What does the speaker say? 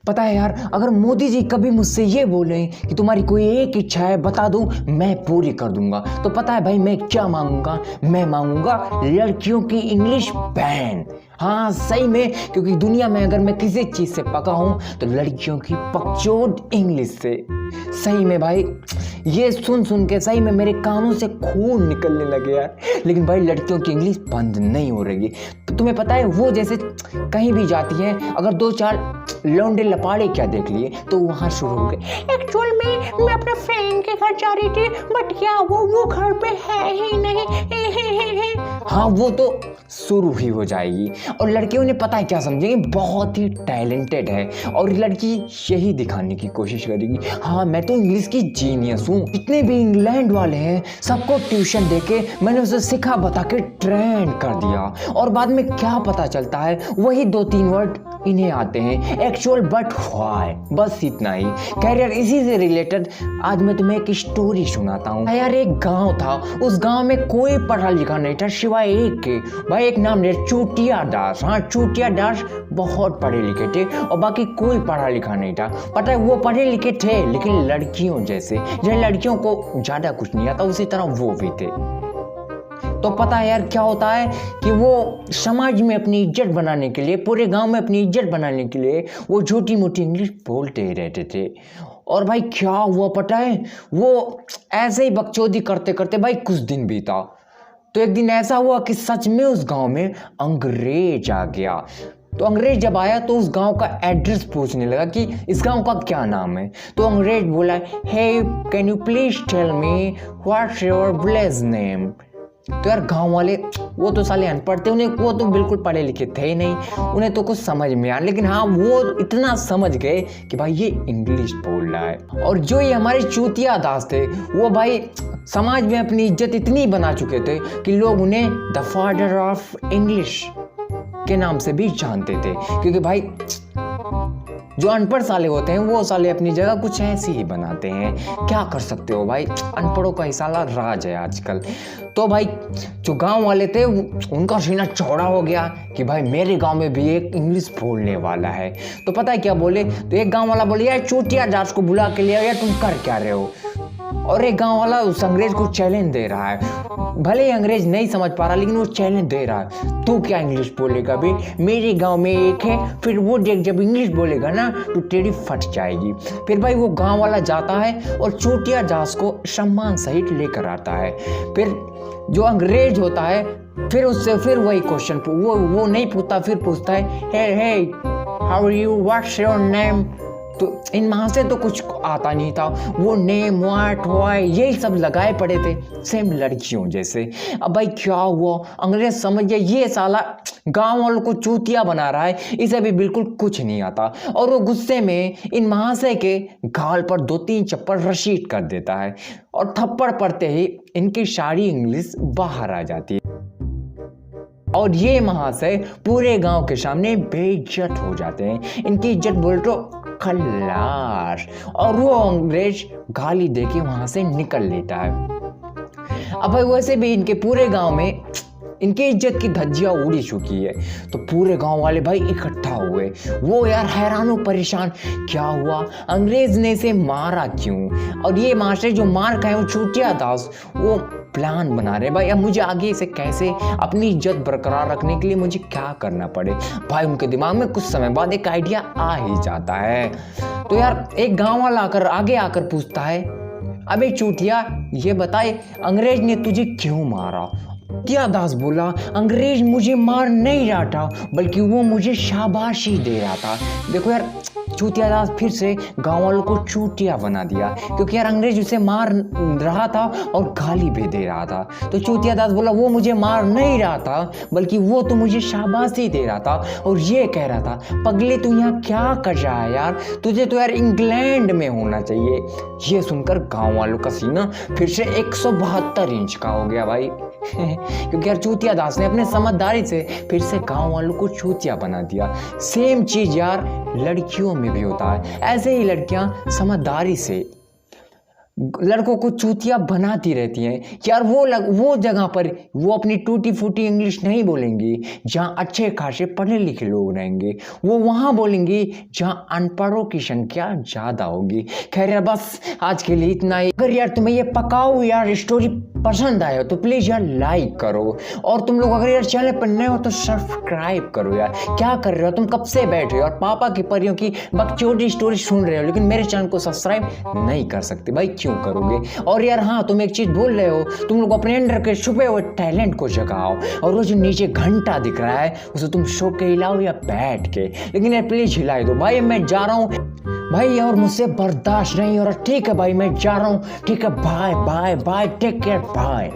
पता है यार, अगर मोदी जी कभी मुझसे ये बोले कि तुम्हारी कोई एक इच्छा है बता दूं, मैं पूरी कर दूंगा। तो पता है भाई मैं क्या मांगूंगा? मैं मांगूंगा लड़कियों की इंग्लिश बैन। हाँ सही में, क्योंकि दुनिया में अगर मैं किसी चीज से पका हूं तो लड़कियों की पकचोद इंग्लिश से। सही में भाई, ये सुन सुन के सही में मेरे कानों से खून निकलने लगे यार। लेकिन भाई लड़कियों की इंग्लिश बंद नहीं हो रही। तो तुम्हें पता है वो जैसे कहीं भी जाती हैं, अगर दो चार लौंडे लपाड़े क्या देख लिए तो वहां शुरू हो गए, एक्चुअल में मैं अपने फ्रेंड के घर जा रही थी बट क्या वो घर पे है ही नहीं। हाँ वो तो शुरू ही हो जाएगी। और लड़कियों ने पता है क्या समझेंगे, बहुत ही टैलेंटेड है और लड़की यही दिखाने की कोशिश करेगी, हाँ मैं तो इंग्लिश की जीनियस हूँ। जितने भी इंग्लैंड वाले हैं सबको ट्यूशन देके मैंने उसे सिखा बता के ट्रेंड कर दिया। और बाद में क्या पता चलता है, वही 2-3 वर्ड इन्हें आते हैं, एक्चुअल बट व्हाई, बस इतना ही। कैरियर इसी से रिलेटेड आज मैं तुम्हें एक स्टोरी सुनाता हूँ। यार एक गांव था, उस गांव में कोई पढ़ा लिखा नहीं था सिवाय एक के। भाई एक नाम है चूटिया दास। हाँ चूटिया दास बहुत पढ़े लिखे थे और बाकी कोई पढ़ा लिखा नहीं था। पता है वो पढ़े लिखे थे लेकिन लड़कियों जैसे, जैसे लड़कियों को ज्यादा कुछ नहीं आता उसी तरह वो भी थे। तो पता है यार क्या होता है कि वो समाज में अपनी इज्जत बनाने के लिए, पूरे गांव में अपनी इज्जत बनाने के लिए वो छोटी मोटी इंग्लिश बोलते ही रहते थे। और भाई क्या हुआ पता है, वो ऐसे ही बकचोदी करते करते भाई कुछ दिन बीता। तो एक दिन ऐसा हुआ कि सच में उस गांव में अंग्रेज आ गया। तो अंग्रेज जब आया तो उस गांव का एड्रेस पूछने लगा कि इस गांव का क्या नाम है। तो अंग्रेज बोला, hey can you please tell me what's your village name. तो यार गांव वाले वो तो साले अनपढ़ थे, उन्हें वो तो बिल्कुल पढ़े लिखे थे ही नहीं, उन्हें तो कुछ समझ में आया। लेकिन हाँ वो इतना समझ गए कि भाई ये इंग्लिश बोल रहा है। और जो ये हमारे चूतिया दास थे वो भाई समाज में अपनी इज्जत इतनी बना चुके थे कि लोग उन्हें द फादर ऑफ इंग्लिश के नाम से भी जानते थे। क्योंकि भाई जो अनपढ़ साले होते हैं वो साले अपनी जगह कुछ ऐसी ही बनाते हैं, क्या कर सकते हो भाई, अनपढ़ों का ही साला राज है आजकल। तो भाई जो गांव वाले थे उनका सीना चौड़ा हो गया कि भाई मेरे गांव में भी एक इंग्लिश बोलने वाला है। तो पता है क्या बोले, तो एक गांव वाला बोले, यार चूटिया दास को बुला के ले आओ, यार तुम कर क्या रहे हो। और एक गांव वाला उस अंग्रेज को चैलेंज दे रहा है, भले ही अंग्रेज नहीं समझ पा रहा लेकिन वो चैलेंज दे रहा है, तू क्या इंग्लिश बोलेगा बे, मेरे गांव में एक है, फिर वो देख जब इंग्लिश बोलेगा ना तो तेरी फट जाएगी। फिर भाई वो गांव वाला जाता है और चूटिया दास को सम्मान सहित लेकर आता है। फिर जो अंग्रेज होता है फिर उससे फिर वही क्वेश्चन वो नहीं पूछता, फिर पूछता है, hey how are you, what's your name. तो इन वहाँ से तो कुछ आता नहीं था, वो नेम व्हाट व्हाई यही सब लगाए पड़े थे सेम लड़कियों जैसे। अब भाई क्या हुआ, अंग्रेज समझ गया ये साला गांव वालों को चूतिया बना रहा है, इसे भी बिल्कुल कुछ नहीं आता। और वो गुस्से में इन महाशय के गाल पर 2-3 चप्पल रशीद कर देता है और थप्पड़ पड़ते ही इनकी सारी इंग्लिश बाहर आ जाती है और ये महाशय पूरे गांव के सामने बेइज्जत हो जाते हैं। इनकी इज्जत बोल तो खल्लास। और वो अंग्रेज गाली देके वहां से निकल लेता है। अब भाई वैसे भी इनके पूरे गांव में इनकी इज्जत की धज्जियां उड़ी चुकी है। तो पूरे गांव वाले भाई इकट्ठा हुए, वो यार हैरान परेशान, क्या हुआ, अंग्रेज ने इसे मारा क्यों। और ये मास्टर जो मार खाए वो चूटिया दास वो प्लान बना रहे भाई, अब मुझे आगे इसे कैसे अपनी इज्जत बरकरार रखने के लिए मुझे क्या करना पड़े। भाई उनके दिमाग में कुछ समय बाद एक आइडिया आ ही जाता है। तो यार एक गांव वाला आगे आकर पूछता है, अबे चूटिया ये बताए अंग्रेज ने तुझे क्यों मारा। चूटिया दास बोला, अंग्रेज मुझे मार नहीं रहा था बल्कि वो मुझे शाबाशी दे रहा था। देखो यार चूतिया दास फिर से गांव वालों को चूतिया बना दिया, क्योंकि यार अंग्रेज उसे मार रहा था और गाली भी दे रहा था। तो चूतिया दास बोला, वो मुझे मार नहीं रहा था बल्कि वो तो मुझे शाबाशी दे रहा था और ये कह रहा था, पगले तू यहाँ क्या कर रहा है यार, तुझे तो यार इंग्लैंड में होना चाहिए। ये सुनकर गांव वालों का सीना फिर से 172 इंच का हो गया भाई क्योंकि यार चूतिया दास ने अपने समझदारी से फिर से गांव वालों को चूतिया बना दिया। सेम चीज यार लड़कियों में भी होता है, ऐसे ही लड़कियां समझदारी से लड़कों को चूतिया बनाती रहती हैं यार। वो जगह पर वो अपनी टूटी फूटी इंग्लिश नहीं बोलेंगी जहाँ अच्छे खासे पढ़े लिखे लोग रहेंगे, वो वहाँ बोलेंगी जहाँ अनपढ़ों की संख्या ज़्यादा होगी। खैर यार बस आज के लिए इतना ही। अगर यार तुम्हें ये पकाऊ यार स्टोरी पसंद आया तो प्लीज़ यार लाइक करो, और तुम लोग अगर यार चैनल पर नए हो तो सब्सक्राइब करो यार। क्या कर रहे हो तुम, कब से बैठे हो और पापा की परियों की बकचोदी स्टोरी सुन रहे हो लेकिन मेरे चैनल को सब्सक्राइब नहीं कर सकते भाई, क्यों करोगे? और यार हाँ, तुम एक चीज़ भूल रहे हो, तुम लोग अपने अंदर के छुपे हुए टैलेंट को जगाओ, और वो जो नीचे घंटा दिख रहा है उसे तुम सो के हिलाओ या बैठ के, लेकिन यार प्लीज हिला दो भाई। मैं जा रहा हूँ भाई और मुझसे बर्दाश्त नहीं हो रहा। ठीक है भाई मैं जा रहा हूँ, ठीक है, bye bye bye, take care, bye.